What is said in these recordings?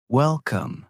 Welcome.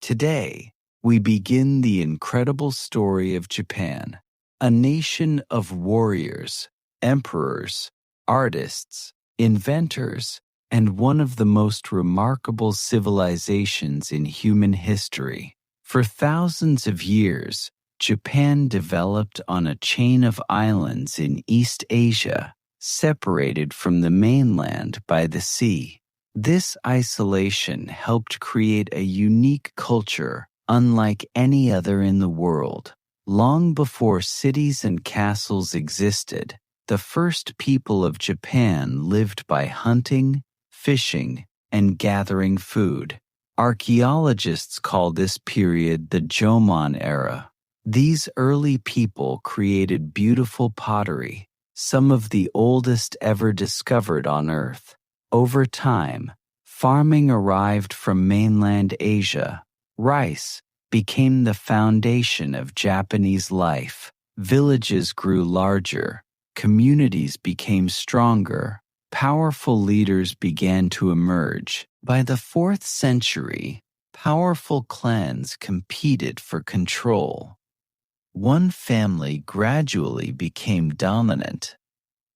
Today, we begin the incredible story of Japan, a nation of warriors, emperors, artists, inventors, and one of the most remarkable civilizations in human history. For thousands of years, Japan developed on a chain of islands in East Asia, separated from the mainland by the sea. This isolation helped create a unique culture unlike any other in the world. Long before cities and castles existed, the first people of Japan lived by hunting, fishing, and gathering food. Archaeologists call this period the Jomon era. These early people created beautiful pottery, some of the oldest ever discovered on Earth. Over time, farming arrived from mainland Asia. Rice became the foundation of Japanese life. Villages grew larger, communities became stronger, powerful leaders began to emerge. By the 4th century, powerful clans competed for control. One family gradually became dominant.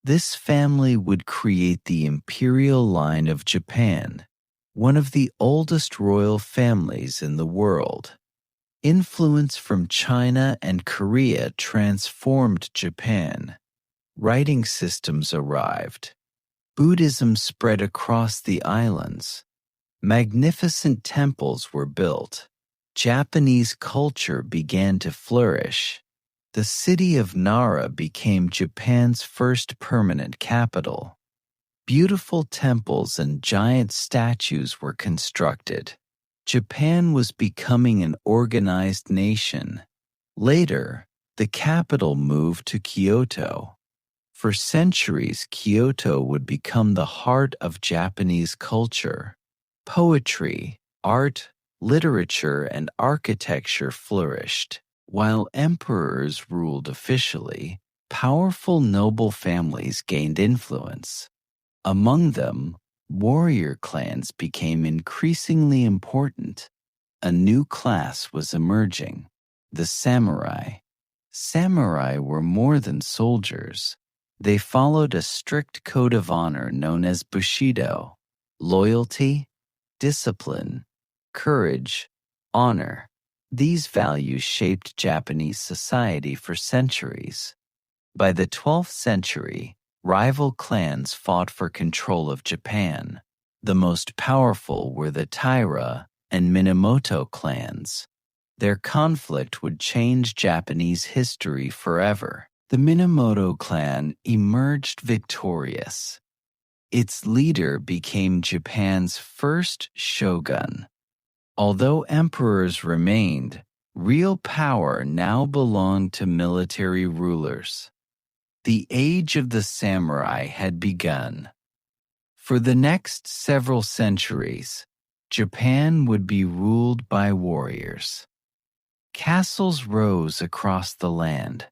This family would create the imperial line of Japan, one of the oldest royal families in the world. Influence from China and Korea transformed Japan. Writing systems arrived. Buddhism spread across the islands. Magnificent temples were built. Japanese culture began to flourish. The city of Nara became Japan's first permanent capital. Beautiful temples and giant statues were constructed. Japan was becoming an organized nation. Later, the capital moved to Kyoto. For centuries, Kyoto would become the heart of Japanese culture. Poetry, art, literature, and architecture flourished. While emperors ruled officially, powerful noble families gained influence. Among them, warrior clans became increasingly important. A new class was emerging, the samurai. Samurai were more than soldiers. They followed a strict code of honor known as Bushido: loyalty, discipline, courage, honor. These values shaped Japanese society for centuries. By the 12th century, rival clans fought for control of Japan. The most powerful were the Taira and Minamoto clans. Their conflict would change Japanese history forever. The Minamoto clan emerged victorious. Its leader became Japan's first shogun. Although emperors remained, real power now belonged to military rulers. The age of the samurai had begun. For the next several centuries, Japan would be ruled by warriors. Castles rose across the land.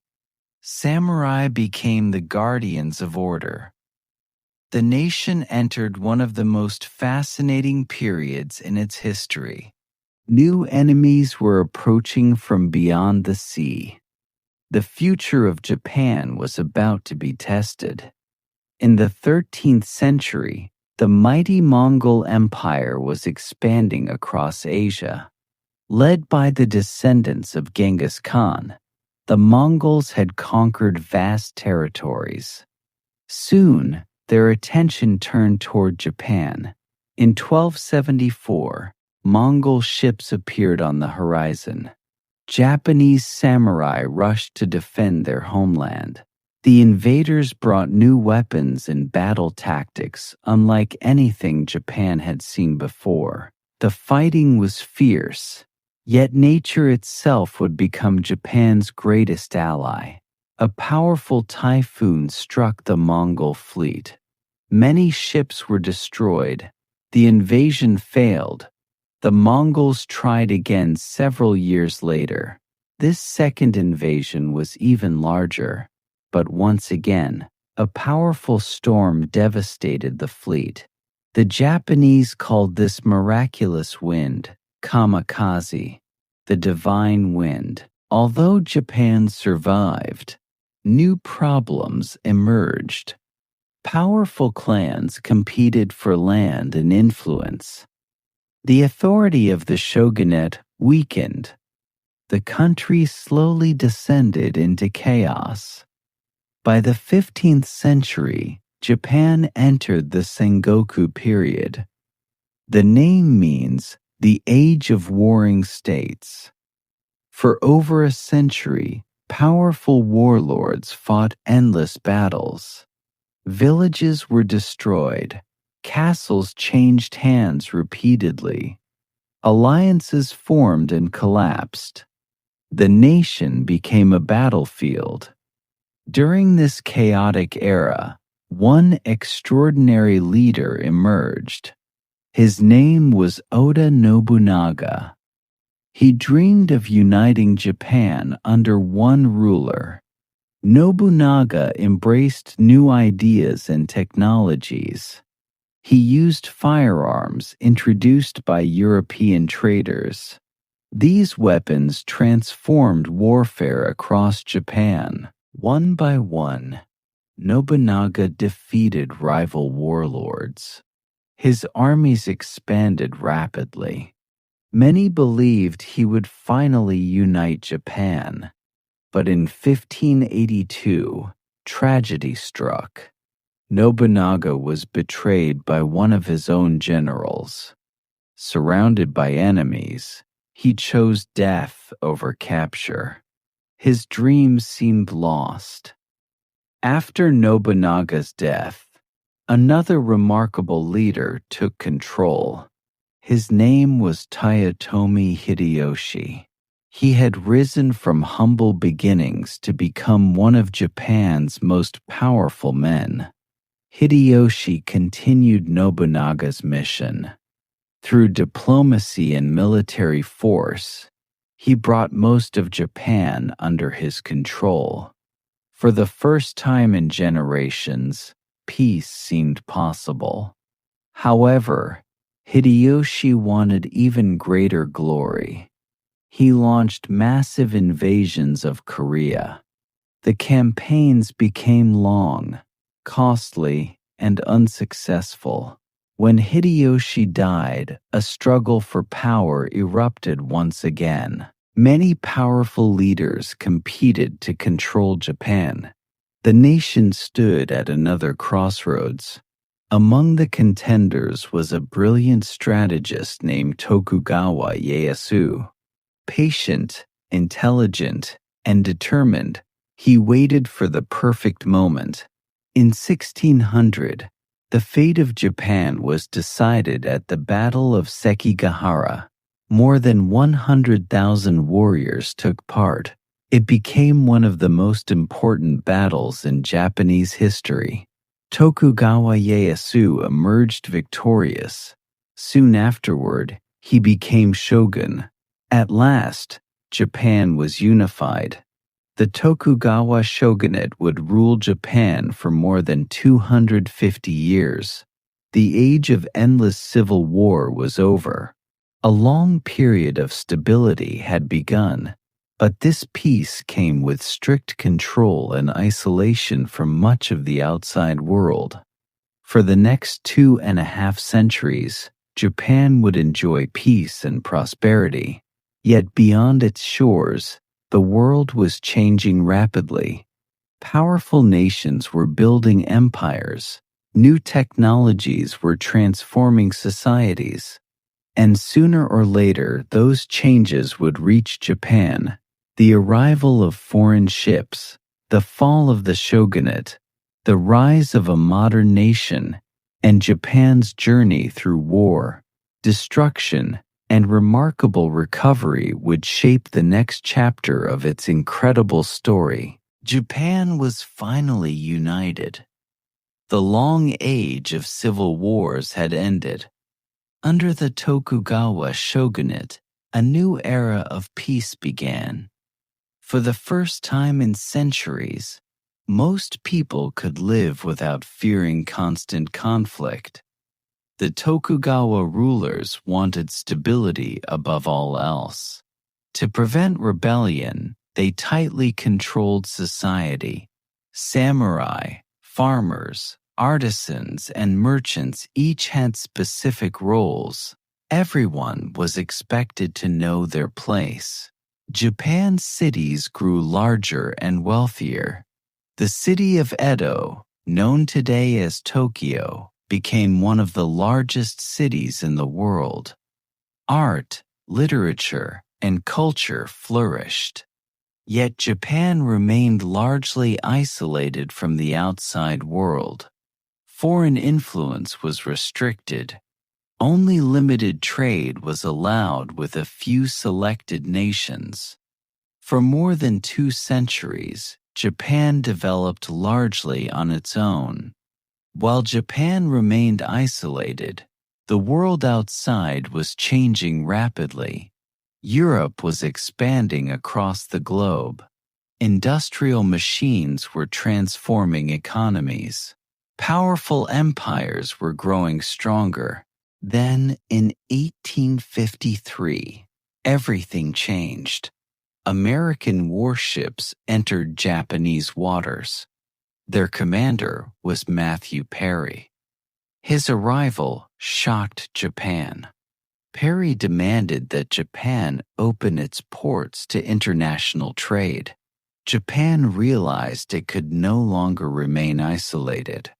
Samurai became the guardians of order. The nation entered one of the most fascinating periods in its history. New enemies were approaching from beyond the sea. The future of Japan was about to be tested. In the 13th century, the mighty Mongol Empire was expanding across Asia. Led by the descendants of Genghis Khan, the Mongols had conquered vast territories. Soon, their attention turned toward Japan. In 1274, Mongol ships appeared on the horizon. Japanese samurai rushed to defend their homeland. The invaders brought new weapons and battle tactics unlike anything Japan had seen before. The fighting was fierce, yet nature itself would become Japan's greatest ally. A powerful typhoon struck the Mongol fleet. Many ships were destroyed. The invasion failed. The Mongols tried again several years later. This second invasion was even larger, but once again, a powerful storm devastated the fleet. The Japanese called this miraculous wind kamikaze, the divine wind. Although Japan survived, new problems emerged. Powerful clans competed for land and influence. The authority of the shogunate weakened. The country slowly descended into chaos. By the 15th century, Japan entered the Sengoku period. The name means the age of warring states. For over a century, powerful warlords fought endless battles. Villages were destroyed. Castles changed hands repeatedly. Alliances formed and collapsed. The nation became a battlefield. During this chaotic era, one extraordinary leader emerged. His name was Oda Nobunaga. He dreamed of uniting Japan under one ruler. Nobunaga embraced new ideas and technologies. He used firearms introduced by European traders. These weapons transformed warfare across Japan. One by one, Nobunaga defeated rival warlords. His armies expanded rapidly. Many believed he would finally unite Japan. But in 1582, tragedy struck. Nobunaga was betrayed by one of his own generals. Surrounded by enemies, he chose death over capture. His dreams seemed lost. After Nobunaga's death, another remarkable leader took control. His name was Toyotomi Hideyoshi. He had risen from humble beginnings to become one of Japan's most powerful men. Hideyoshi continued Nobunaga's mission. Through diplomacy and military force, he brought most of Japan under his control. For the first time in generations, peace seemed possible. However, Hideyoshi wanted even greater glory. He launched massive invasions of Korea. The campaigns became long, costly, and unsuccessful. When Hideyoshi died, a struggle for power erupted once again. Many powerful leaders competed to control Japan. The nation stood at another crossroads. Among the contenders was a brilliant strategist named Tokugawa Ieyasu. Patient, intelligent, and determined, he waited for the perfect moment. In 1600, the fate of Japan was decided at the Battle of Sekigahara. More than 100,000 warriors took part. It became one of the most important battles in Japanese history. Tokugawa Ieyasu emerged victorious. Soon afterward, he became shogun. At last, Japan was unified. The Tokugawa shogunate would rule Japan for more than 250 years. The age of endless civil war was over. A long period of stability had begun, but this peace came with strict control and isolation from much of the outside world. For the next 2.5 centuries, Japan would enjoy peace and prosperity. Yet beyond its shores, the world was changing rapidly. Powerful nations were building empires. New technologies were transforming societies. And sooner or later, those changes would reach Japan. The arrival of foreign ships, the fall of the shogunate, the rise of a modern nation, and Japan's journey through war, destruction, and remarkable recovery would shape the next chapter of its incredible story. Japan was finally united. The long age of civil wars had ended. Under the Tokugawa shogunate, a new era of peace began. For the first time in centuries, most people could live without fearing constant conflict. The Tokugawa rulers wanted stability above all else. To prevent rebellion, they tightly controlled society. Samurai, farmers, artisans, and merchants each had specific roles. Everyone was expected to know their place. Japan's cities grew larger and wealthier. The city of Edo, known today as Tokyo, became one of the largest cities in the world. Art, literature, and culture flourished. Yet Japan remained largely isolated from the outside world. Foreign influence was restricted. Only limited trade was allowed with a few selected nations. For more than 2 centuries, Japan developed largely on its own. While Japan remained isolated, the world outside was changing rapidly. Europe was expanding across the globe. Industrial machines were transforming economies. Powerful empires were growing stronger. Then, in 1853, everything changed. American warships entered Japanese waters. Their commander was Matthew Perry. His arrival shocked Japan. Perry demanded that Japan open its ports to international trade. Japan realized it could no longer remain isolated.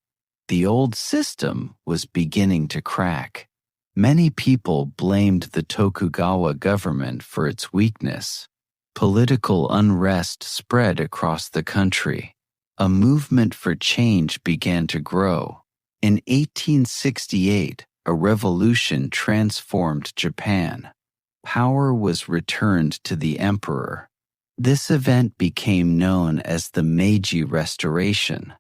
The old system was beginning to crack. Many people blamed the Tokugawa government for its weakness. Political unrest spread across the country. A movement for change began to grow. In 1868, a revolution transformed Japan. Power was returned to the emperor. This event became known as the Meiji Restoration.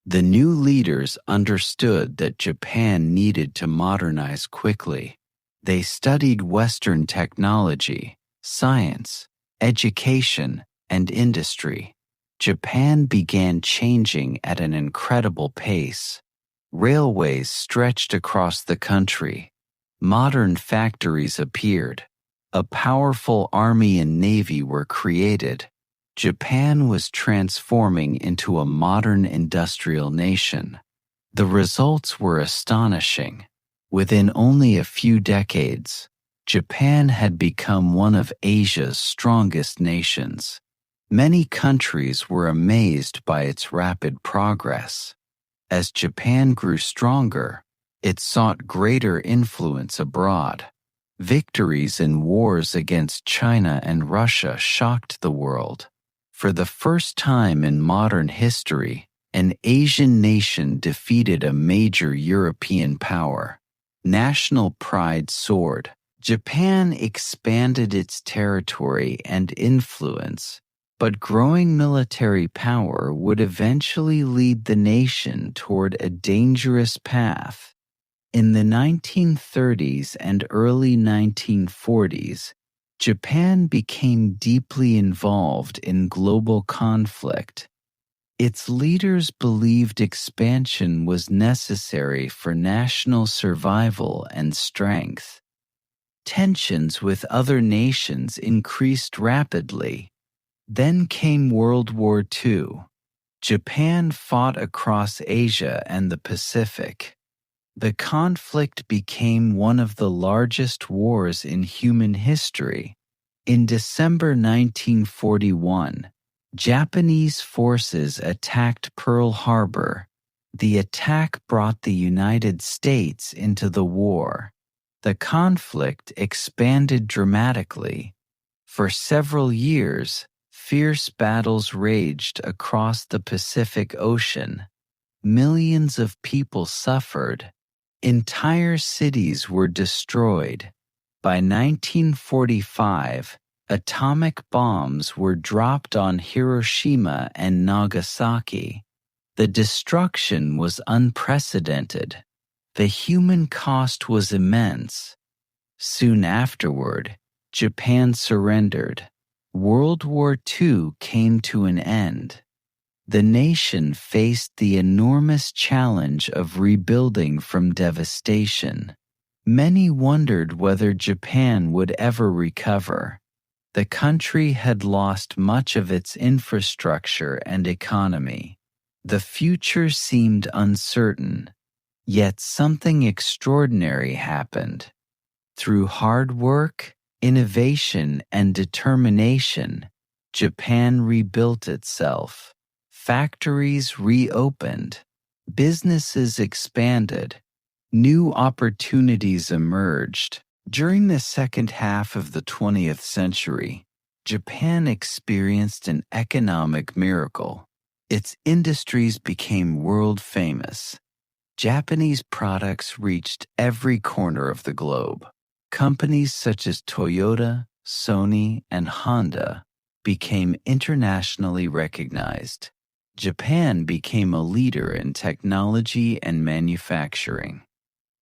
The new leaders understood that Japan needed to modernize quickly. They studied Western technology, science, education, and industry. Japan began changing at an incredible pace. Railways stretched across the country. Modern factories appeared. A powerful army and navy were created. Japan was transforming into a modern industrial nation. The results were astonishing. Within only a few decades, Japan had become one of Asia's strongest nations. Many countries were amazed by its rapid progress. As Japan grew stronger, it sought greater influence abroad. Victories in wars against China and Russia shocked the world. For the first time in modern history, an Asian nation defeated a major European power. National pride soared. Japan expanded its territory and influence, but growing military power would eventually lead the nation toward a dangerous path. In the 1930s and early 1940s, Japan became deeply involved in global conflict. Its leaders believed expansion was necessary for national survival and strength. Tensions with other nations increased rapidly. Then came World War II. Japan fought across Asia and the Pacific. The conflict became one of the largest wars in human history. In December 1941, Japanese forces attacked Pearl Harbor. The attack brought the United States into the war. The conflict expanded dramatically. For several years, fierce battles raged across the Pacific Ocean. Millions of people suffered. Entire cities were destroyed. By 1945, atomic bombs were dropped on Hiroshima and Nagasaki. The destruction was unprecedented. The human cost was immense. Soon afterward, Japan surrendered. World War II came to an end. the nation faced the enormous challenge of rebuilding from devastation. Many wondered whether Japan would ever recover. The country had lost much of its infrastructure and economy. The future seemed uncertain, yet something extraordinary happened. Through hard work, innovation, and determination, Japan rebuilt itself. Factories reopened, businesses expanded, new opportunities emerged. During the second half of the 20th century, Japan experienced an economic miracle. Its industries became world famous. Japanese products reached every corner of the globe. Companies such as Toyota, Sony, and Honda became internationally recognized. Japan became a leader in technology and manufacturing.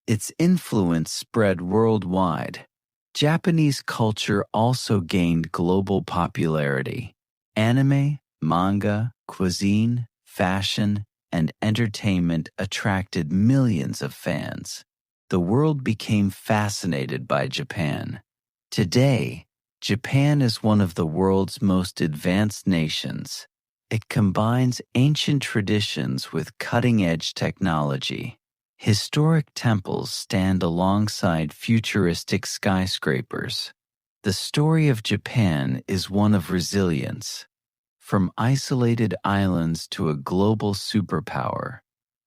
Its influence spread worldwide. Japanese culture also gained global popularity. Anime, manga, cuisine, fashion, and entertainment attracted millions of fans. The world became fascinated by Japan. Today, Japan is one of the world's most advanced nations. It combines ancient traditions with cutting-edge technology. Historic temples stand alongside futuristic skyscrapers. The story of Japan is one of resilience. From isolated islands to a global superpower,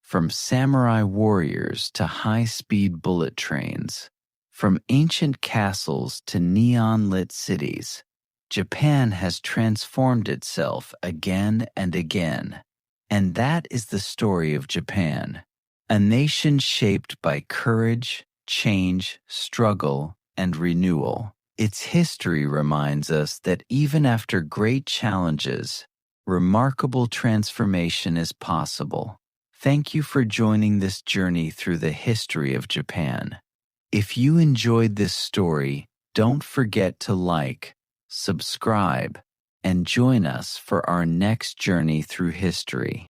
from samurai warriors to high-speed bullet trains, from ancient castles to neon-lit cities, Japan has transformed itself again and again. And that is the story of Japan. A nation shaped by courage, change, struggle, and renewal. Its history reminds us that even after great challenges, remarkable transformation is possible. Thank you for joining this journey through the history of Japan. If you enjoyed this story, don't forget to like, subscribe, and join us for our next journey through history.